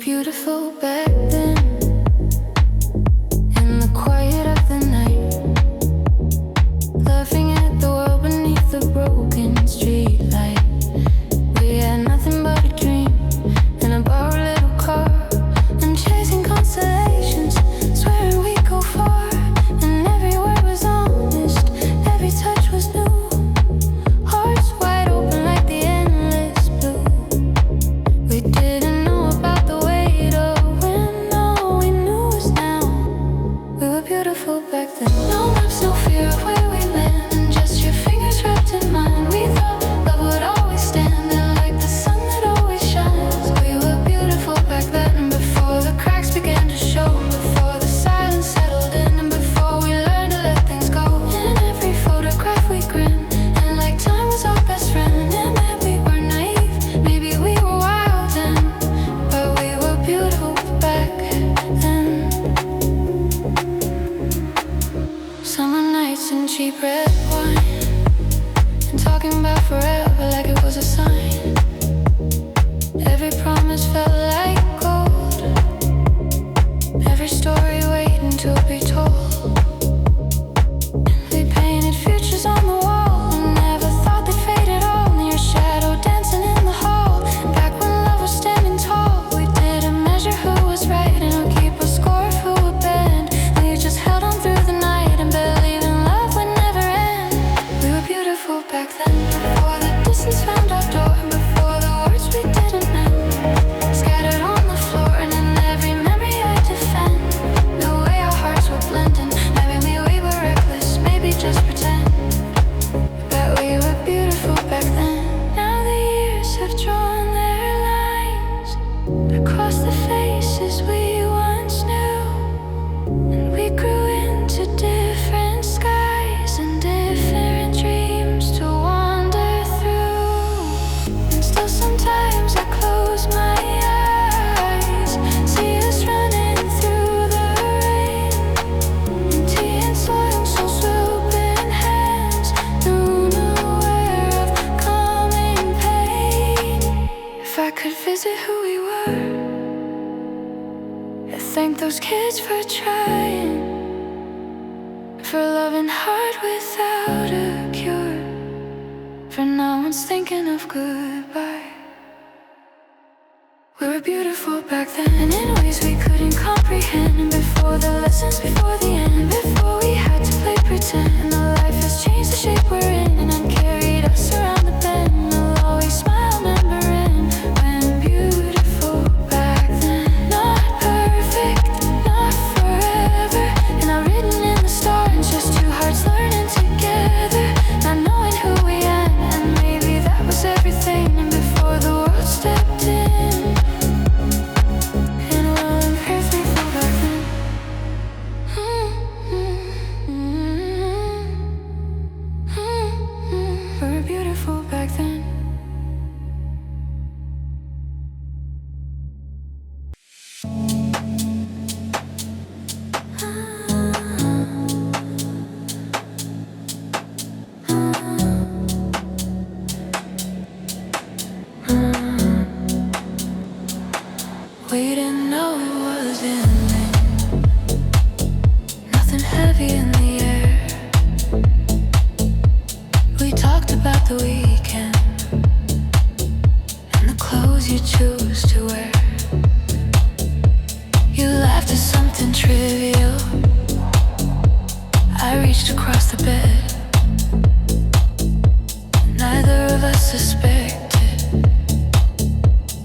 beautiful back then, in the quiet of the night, laughing at the world beneath the broken street light. We had nothing but a dream in a borrowed little car, and chasing constellations, swearing we'd go far. And every word was honest, every touch was new, hearts wide open like the endless blue. We didn't know about the weight of when all we knew was now. We were beautiful back then. No maps, no fear of where we land, and just your fingers wrapped in mine. We thought love would always stand there like the sun that always shines. We were beautiful back then, before the cracks began to show, before the silence settled in, and before we learned to let things go. In every photograph we grinned, and like time was our best friend. And maybe we were naive, maybe we were wild then, but we were beautiful back then. Summer nights and cheap red wine, and talking about forever like it was a sign. Every promise felt like gold, every story waiting to be told. We painted futures on the wall, and never thought they'd fade at all. Near shadow dancing in the hall, back when love was standing tall. We didn't measure who was right, and or keep a score of who would bend. We just held on through the night and believed in love would never end. We were beautiful back then, before the distance found our door, and before the words we didn't know scattered on the floor. And in every memory I defend the way our hearts were blending. Maybe we were reckless, maybe just pretend, but we were beautiful back then. Now the years have drawn their lines across the faces we once knew, and we grew into different skies and different dreams to wander through. And still sometimes I close my eyes, see us running through the rain, and tea and soil, so swooping hands, unaware of coming pain. If I could visit who we were, I thank those kids for trying, for loving hard without a cure, for no one's thinking of goodbye. We were beautiful back then, and in ways we couldn't comprehend. And before the lessons, before the end, before we had to play pretend. And the life has changed the shape we're in, and carried us around the bend. And I'll always smile, remembering when beautiful back then. Not perfect, not forever, and I've written in the stars, just two hearts learning together, not knowing who we am, and maybe that was everything. And before the world stepped in, and well, I'm beautiful back then. We're beautiful back then. We didn't know it was ending, nothing heavy in the air. We talked about the weekend and the clothes you choose to wear. You laughed at something trivial, I reached across the bed. Neither of us suspected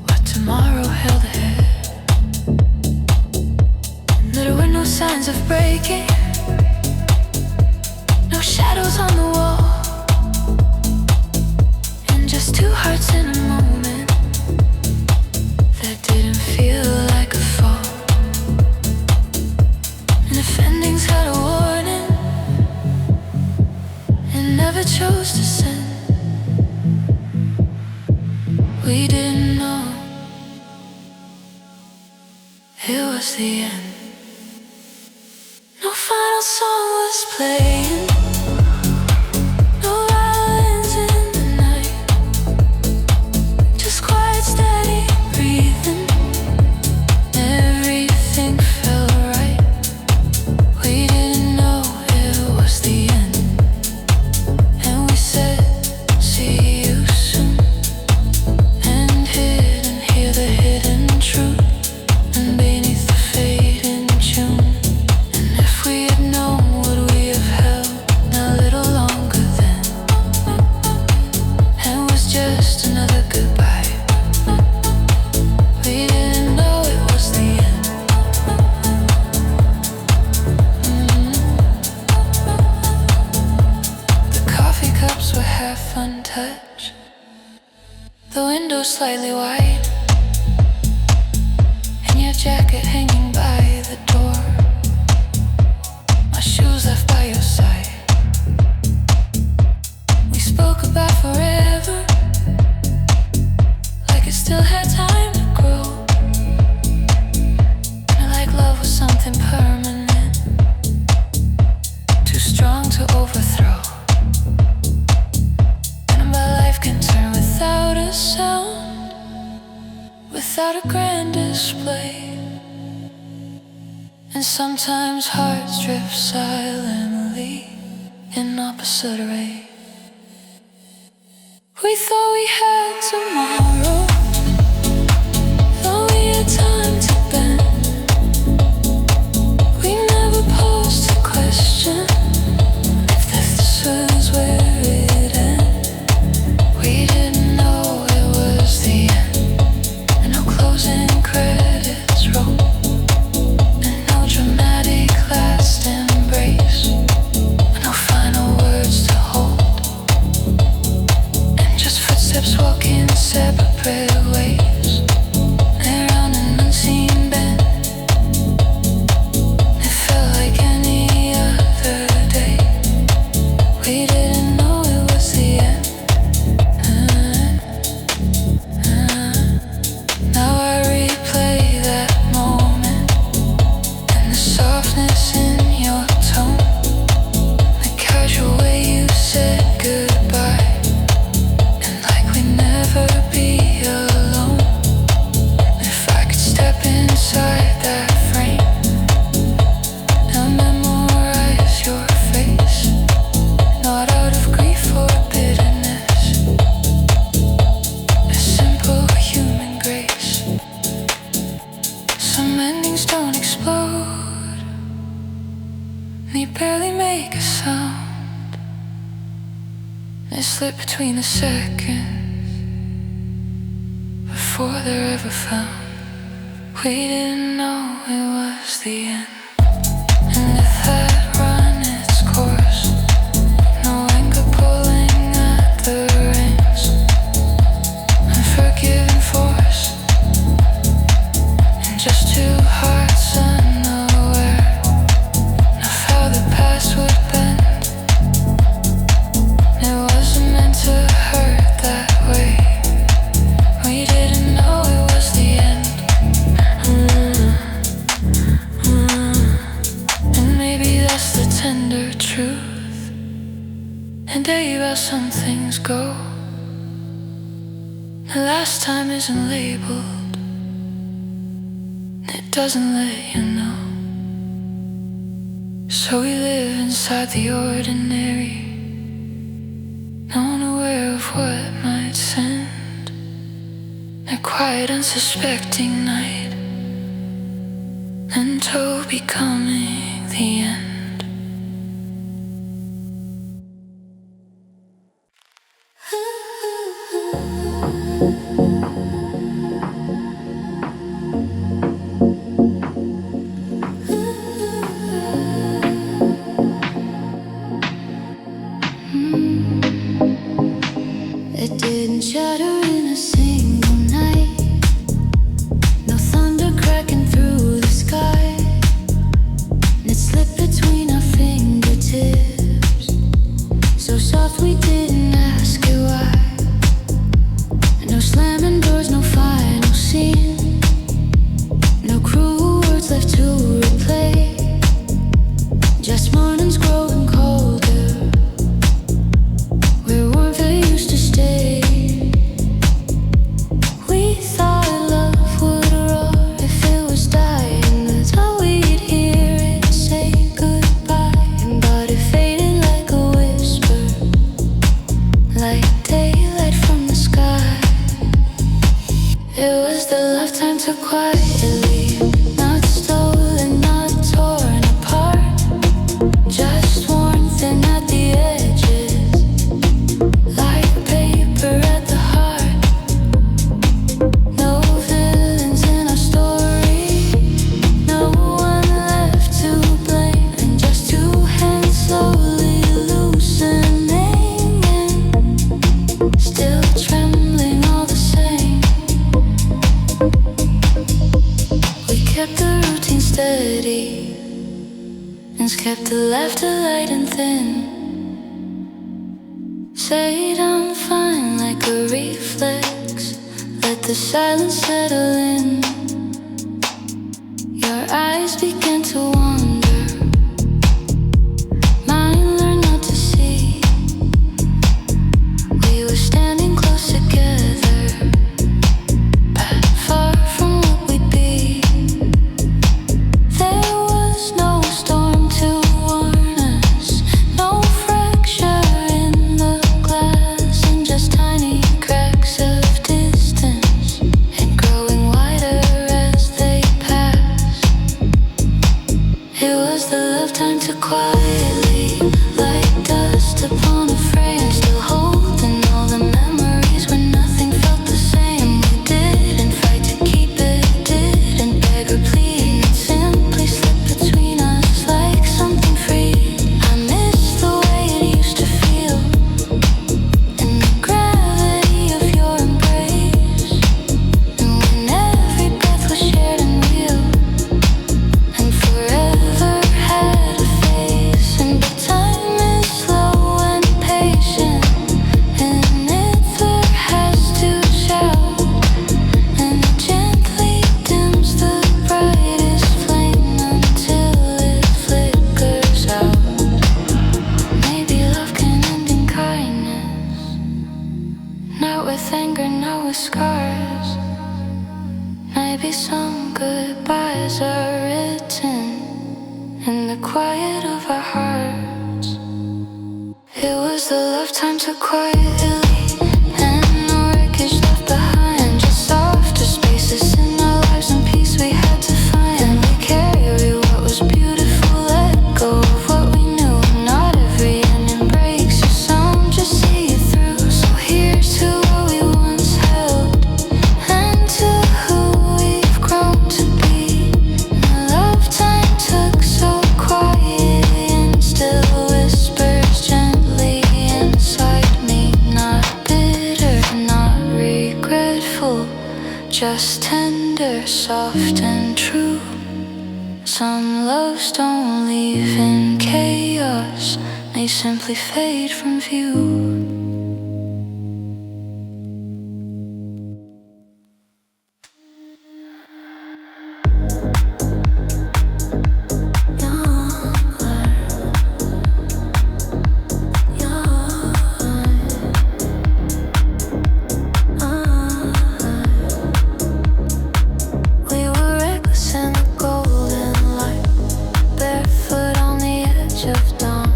what tomorrow held ahead. There were no signs of breaking, no shadows on the wall, and just two hearts in a moment that didn't feel like a fall. And if endings had a warning and never chose to send, we didn't know it was the end. No final song was playing, no violins in the night, just quiet, steady breathing. slightly wide, and your jacket hanging by the door. My shoes left by your side. We spoke about forever, like it still had time to grow. And like love was something permanent, too strong to overthrow. And my life can turn without a sound, without a grand display. And sometimes hearts drift silently in opposite array. We thought we had tomorrow, thought we had time to bend. We never paused to question if this was where it ended. We didn't know it was the end, and no closing credits roll, and no dramatic last embrace, and no final words to hold. Steps walking separate ways, around an unseen bend. It felt like any other day. We didn't know it was the end. Now I replay that moment, and the softness in your tone, the casual way you said goodbye. Never be alone. If I could step inside that frame and memorize your face, not out of grief or bitterness, a simple human grace. Some endings don't explode, they barely make a sound. They slip between the seconds before they're ever found. We didn't know it was the end, and it had run its course. No anger pulling at the reins, unforgiven force, and just two hearts unaware of how the past would bend. It wasn't meant to hurt that way. We didn't know it was the end. And maybe that's the tender truth. And about some things go. The last time isn't labeled, it doesn't let you know. So we live inside the ordinary, unaware of what might send a quiet, unsuspecting night, until becoming the end. It didn't shatter in a single night, no thunder cracking through the sky. It slipped between our fingertips, so soft we didn't ask it why. No slamming doors, no final scene, no cruel words left to replay. Just mornings growing colder, where warmth used to stay. We thought love would roar if it was dying. That's how we'd hear it say goodbye. But it faded like a whisper, like daylight from the sky. It was the lifetime too quietly, not stolen. kept the routine steady and kept the laughter light and thin. Said I'm fine like a reflex. Let the silence settle in. Your eyes began to wander. Mine learned not to see. We were standing close together, but far from what we'd be. There was no storm to warn us, no fracture in the glass, and just tiny cracks of distance, and growing wider as they pass. It was the love time to quietly, like dust upon a frame, still holding all the memories when nothing felt the same. We didn't fight to keep it, didn't beg or plead, it simply slipped between us like something free. I miss the way it used to feel, and the gravity of your embrace, and when every breath was shared and real, and forever had a face. And but time is slow and patient, and neither has to shout, and it gently dims the brightest flame until it flickers out. Maybe love can end in kindness, not with anger, not with scars. Maybe some goodbyes are written in the quiet of our hearts. It was the love time to quietly, and no wreckage left behind, just softer spaces in our lives and peace we had to find. And we carry what was beautiful, let go of what we knew. Not every ending breaks you, some just see you through. So here's to what we once held, and to who we've grown to be. The love time took so quietly and still whispers gently inside me. Not bitter, not regretful, just tender, soft and true. Some loves don't leave in chaos, they simply fade from view. We were reckless in the golden light, barefoot on the edge of dawn,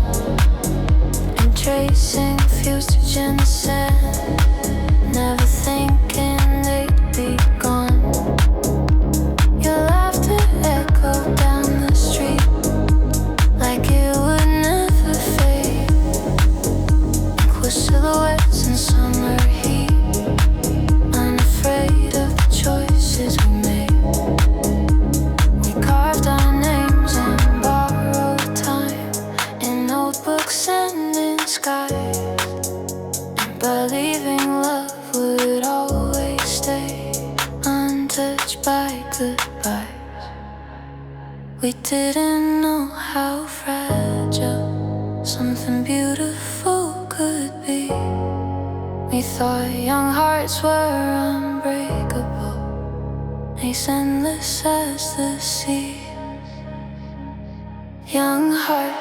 and tracing fustage in the sand, never thinking they'd be gone. Your laughter echoed down the street like it would never fade. Ink was silhouettes in summer heat, unafraid of the choices we made. We carved our names in borrowed time, in notebooks and in skies, and believing love would always stay untouched by goodbyes. We didn't know how fragile something beautiful could be. We thought young hearts were unbreakable, as endless as the sea. Young heart,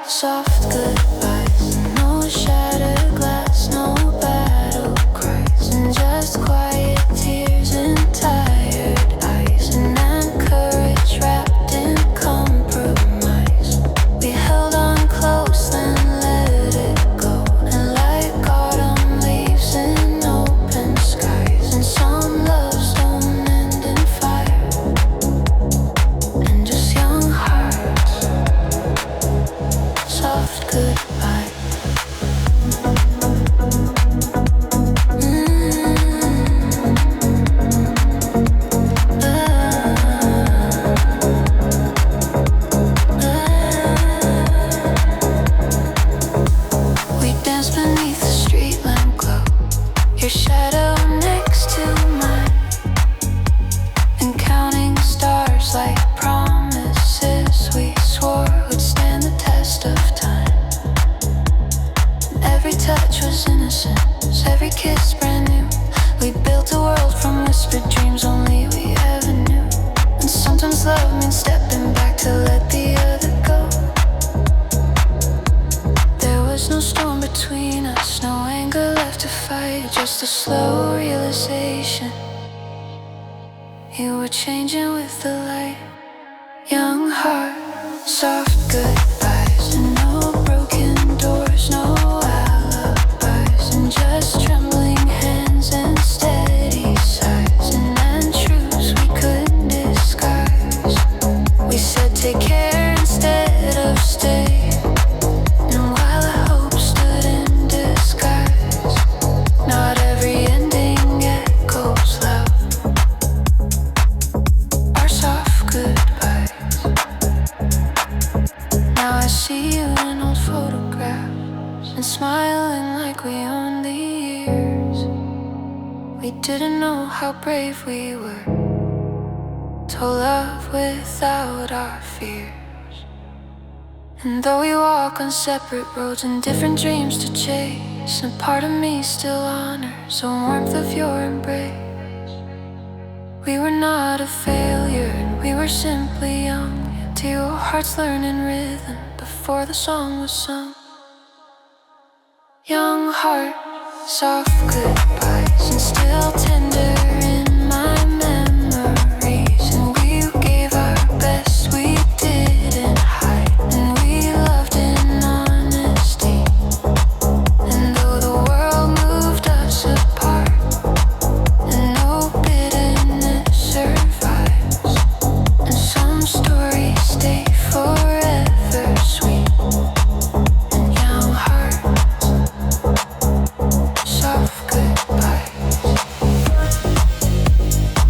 soft goodbyes, no shattered glass, no battle cries, and just quiet tears and tired eyes, and courage wrapped in compromise. We held on close, then let it go, and like autumn leaves in open skies, and some loves don't end in fire, and just young hearts, soft goodbye. the light. Young heart, soft goodbyes, and no broken doors, no alibis, and just trembling hands and steady sighs, and then truths we couldn't disguise. We said take care instead of stay, and while the hope stood in disguise, not every ending echoes loud. Our soft goodbyes. Now I see you in old photographs, and smiling like we owned the years. We didn't know how brave we were to love without our fears. And though we walk on separate roads and different dreams to chase, and part of me still honors the warmth of your embrace. We were not a failure, and we were simply young, to your heart's learning rhythm before the song was sung. Young heart, soft goodbyes, and still tender in my memories. And we gave our best, we didn't hide, and we loved in honesty. And though the world moved us apart, and no bitterness survives, and some stories stay forever sweet. And young hearts, soft goodbyes.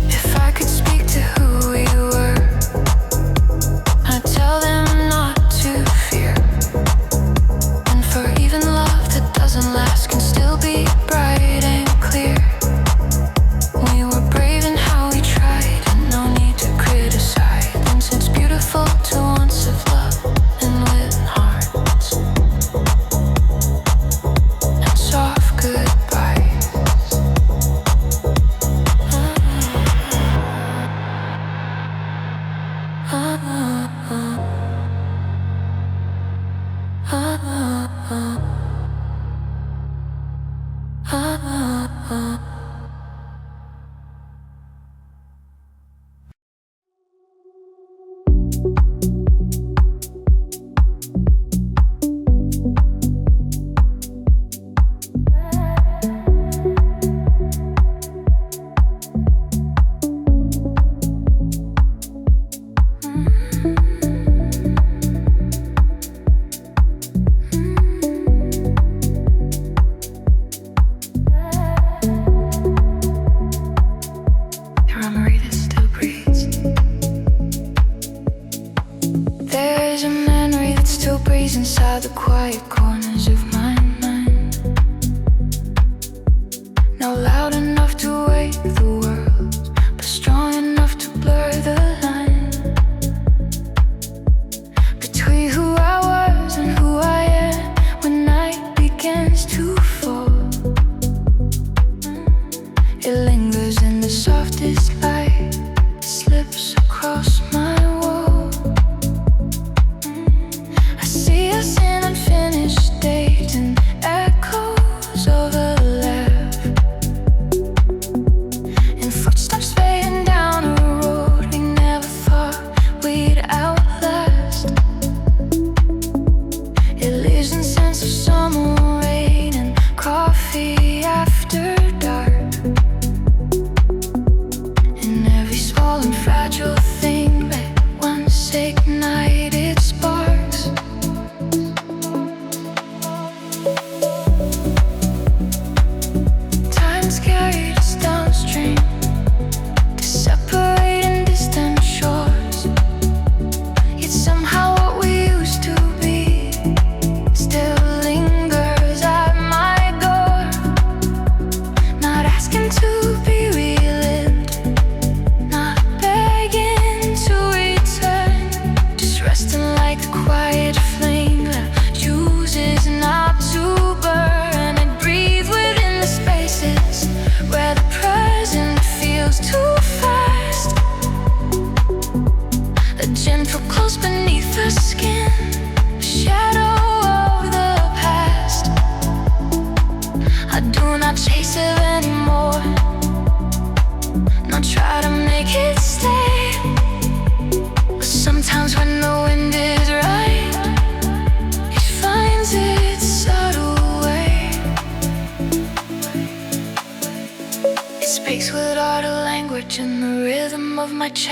If I could speak to who we were, I'd tell them not to fear. And for even love that doesn't last can still be bright and clear. We were brave in how we tried, and no need to criticize. And it's beautiful to once have loved and with hearts and soft goodbyes. The margarita still breathes. There is a memory that still breathes inside the quiet corners of my mind. Not loud enough to wake the world, but strong enough to blur the line between who I was and who I am when night begins to fall. It lingers in the softest light, slips across my wall. I see us in unfinished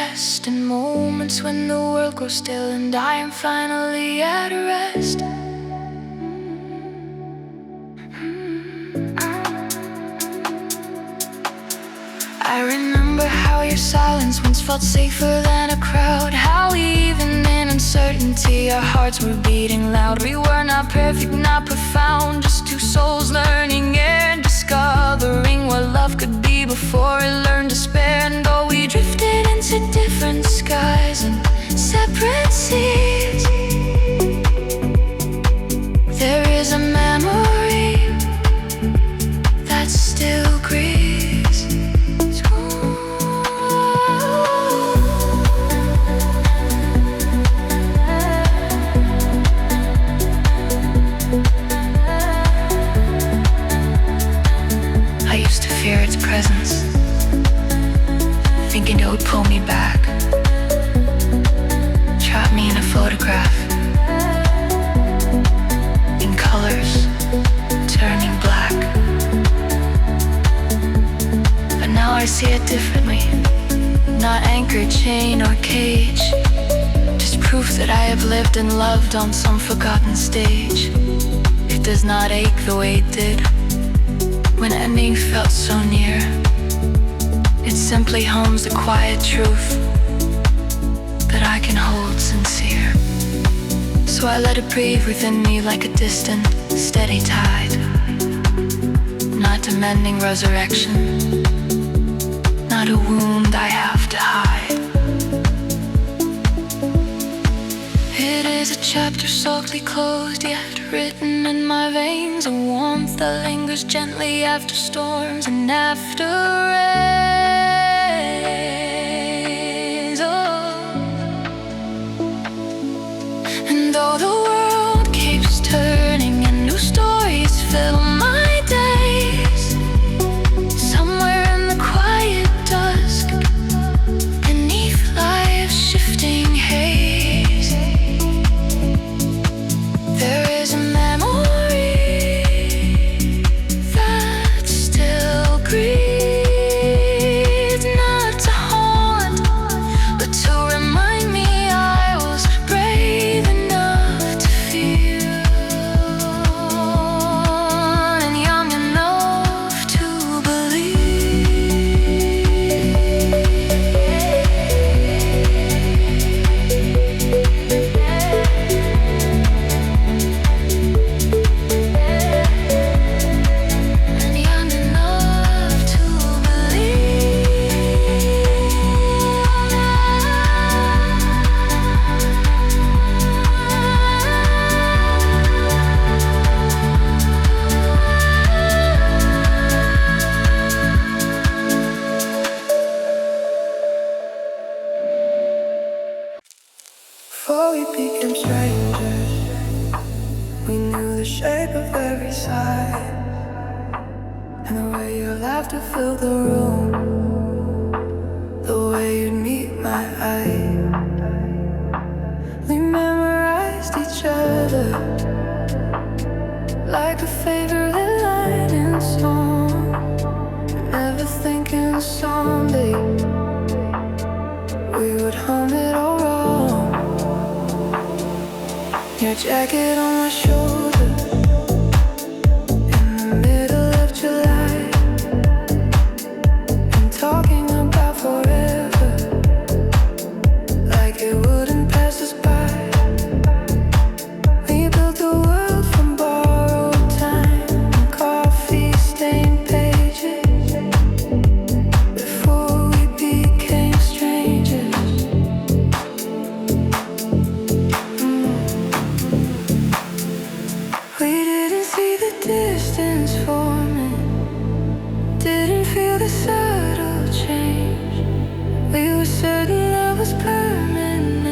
chest in moments when the world grows still and I am finally at rest. I remember how your silence once felt safer than a crowd, how even in uncertainty our hearts were beating loud. We were not perfect, not profound, just two souls learning and discovering what love could be before it learned despair. And though we drifted into different skies and separate seas, there is a memory that still grieves. Fear its presence, thinking it would pull me back, trap me in a photograph, in colors, turning black. But now I see it differently, not anchor, chain, or cage, just proof that I have lived and loved on some forgotten stage. It does not ache the way it did when ending felt so near. It simply homes the quiet truth that I can hold sincere. So I let it breathe within me like a distant, steady tide, not demanding resurrection, not a wound I have to hide. It is a chapter softly closed, yet written in my veins, a warmth that lingers gently after storms and after rains. Oh. And though the world keeps turning and new stories fill my days, somewhere in the quiet dusk, beneath life's shifting haze, there is a memory that still grieves, not to haunt, but to remind me I was brave enough to feel, and young enough to before we became strangers, we knew the shape of every side, and the way your laughter filled the room, the way you'd meet my eye. We memorized each other like a favorite line in song, never thinking someday we would hum it all wrong. Your jacket on my shoulder in the middle of July, and talking about forever like it wouldn't pass us by. We built the world from borrowed time and coffee-stained pages before we became strangers. We didn't see the distance forming, didn't feel the subtle change. We were certain love was permanent,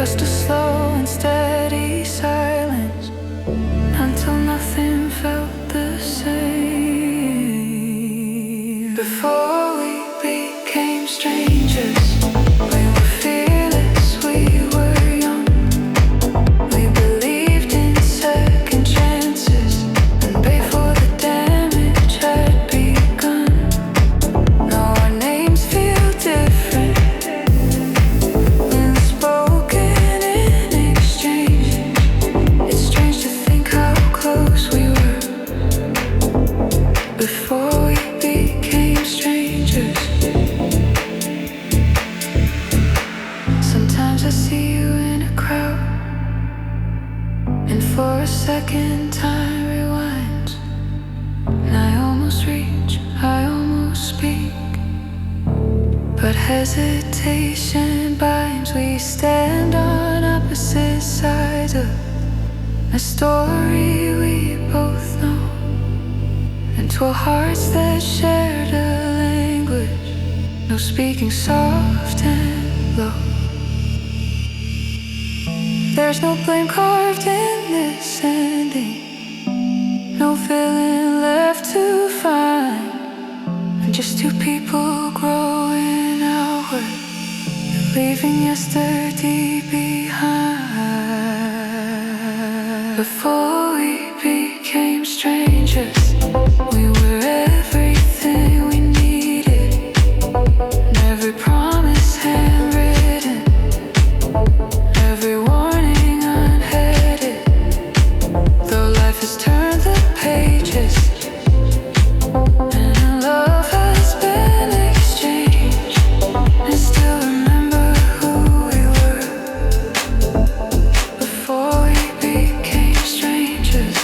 just a slow and steady silence until nothing felt the same. Before we became strangers, we were fearless, we were young. We believed in second chances and paid for the damage had begun. Now our names feel different when spoken in exchange. It's strange to think how close we were before we became strangers. Sometimes I see you in a crowd, and for a second time rewinds. And I almost reach, I almost speak, but hesitation binds. We stand on opposite sides of a story we both know, and to hearts that shared a language, no speaking soft and low. There's no blame carved in this ending, no villain left to find. We're just two people growing outward, leaving yesterday behind. Before we became strangers, we were everything we needed, and every promise handwritten, every warning unheaded. Though life has turned the pages and love has been exchanged, I still remember who we were before we became strangers.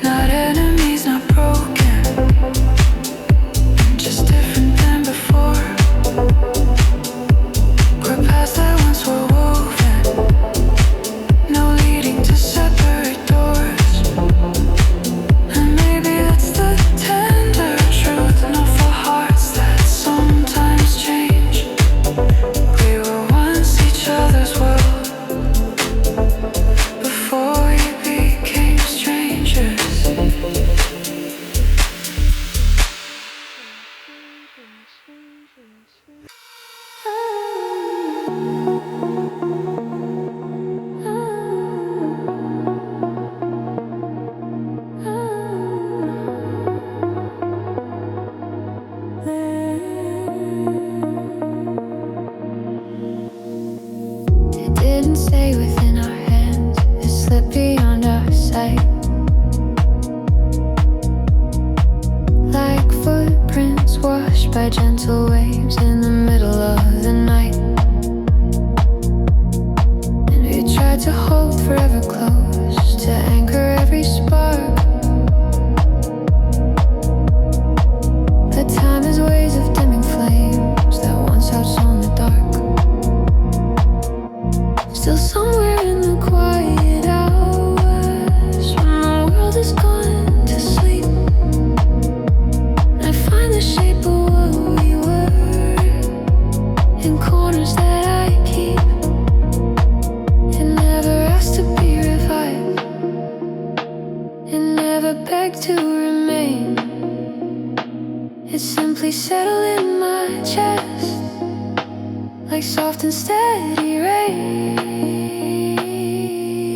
Not enemies, not broken, just different than before. We're paths that once were woven, no leading to separate doors. And maybe that's the tender truth, enough for hearts that sometimes change. We were once each other's world before we became strangers. It didn't stay within our hands, it slipped beyond our sight, like footprints washed by gentle waves in the middle of the night. And we tried to hold forever close, to anchor every spark. But time is ways of dimming flames that once outshone the dark. Still somewhere in the quiet hours, when the world is gone to sleep, I find the shape of what we were in corners that I keep. It never asked to be revived, it never begged to remain. It simply settled in my chest like soft and steady rain.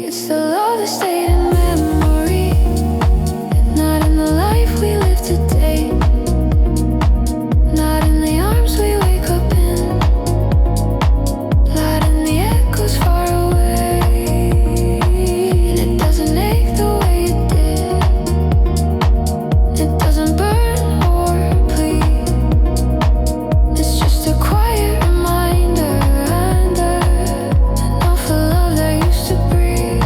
It's the love that stayed in memory, not in the life we live today, not in the arms we wake up in, not in the echoes far away. And it doesn't ache the way it did, it doesn't burn or bleed. It's just a quiet reminder, enough for love that used to breathe.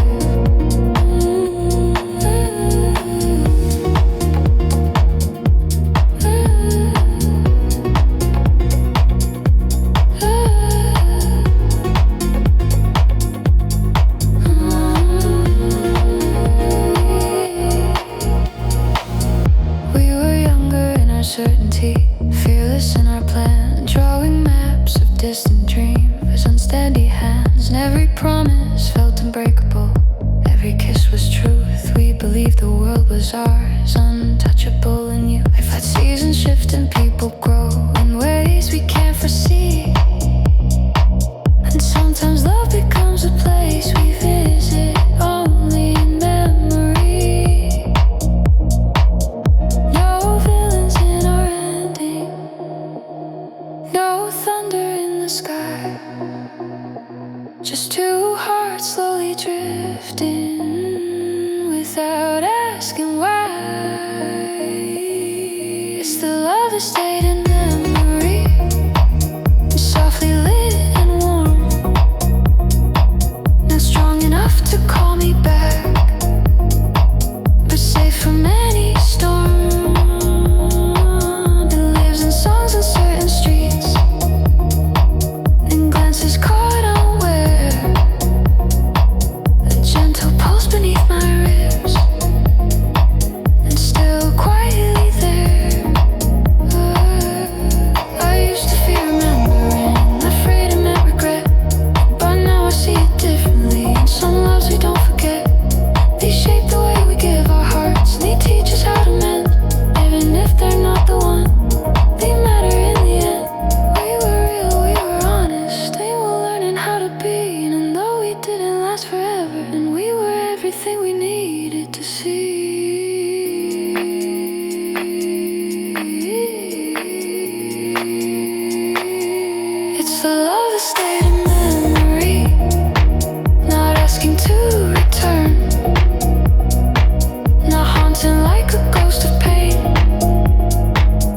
We were younger in our certainty, fearless in our plan, drawing maps of distant dream. shivers, unsteady hands, and every promise felt unbreakable. Every kiss was truth, we believed the world was ours, untouchable and you. I've had seasons shift and people grow in ways we can't foresee. And sometimes love becomes a place we visit only in memory. No villains in our ending, no thunder in the sky, just two hearts slowly drifting without asking why. It's the love that stayed in memory, softly lit and warm, not strong enough to call me back, but safe from any storm. It lives in songs and certain streets, and glances caught unaware, a gentle pulse beneath my ribs, and still quietly there. I used to fear remembering, afraid it meant regret, but now I see it differently. And some loves we don't forget, they shape the way we give our hearts, and they teach us how to mend. Even if they're not the one, they matter in the end. We were real, we were honest, they were learning how to be. And though we didn't last forever, and we were everything we needed to see. It's the love that stayed in memory, not asking to return, not haunting like a ghost of pain,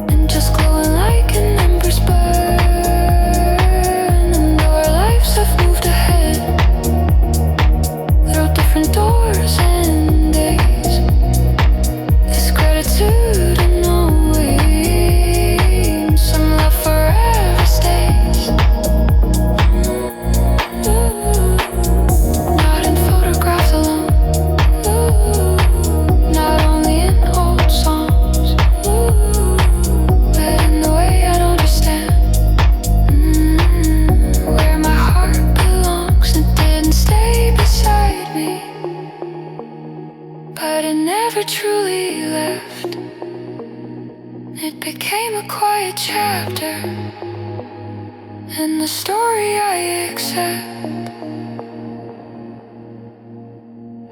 and just glowing like an ember's burn. And though our lives have moved ahead through different doors and days, this gratitude and no way, some love forever stays. Not in photographs alone, not only in old songs, but in the way I'd understand where my heart belongs. It didn't stay beside me, but it never truly left. It became a quiet chapter in the story I accept.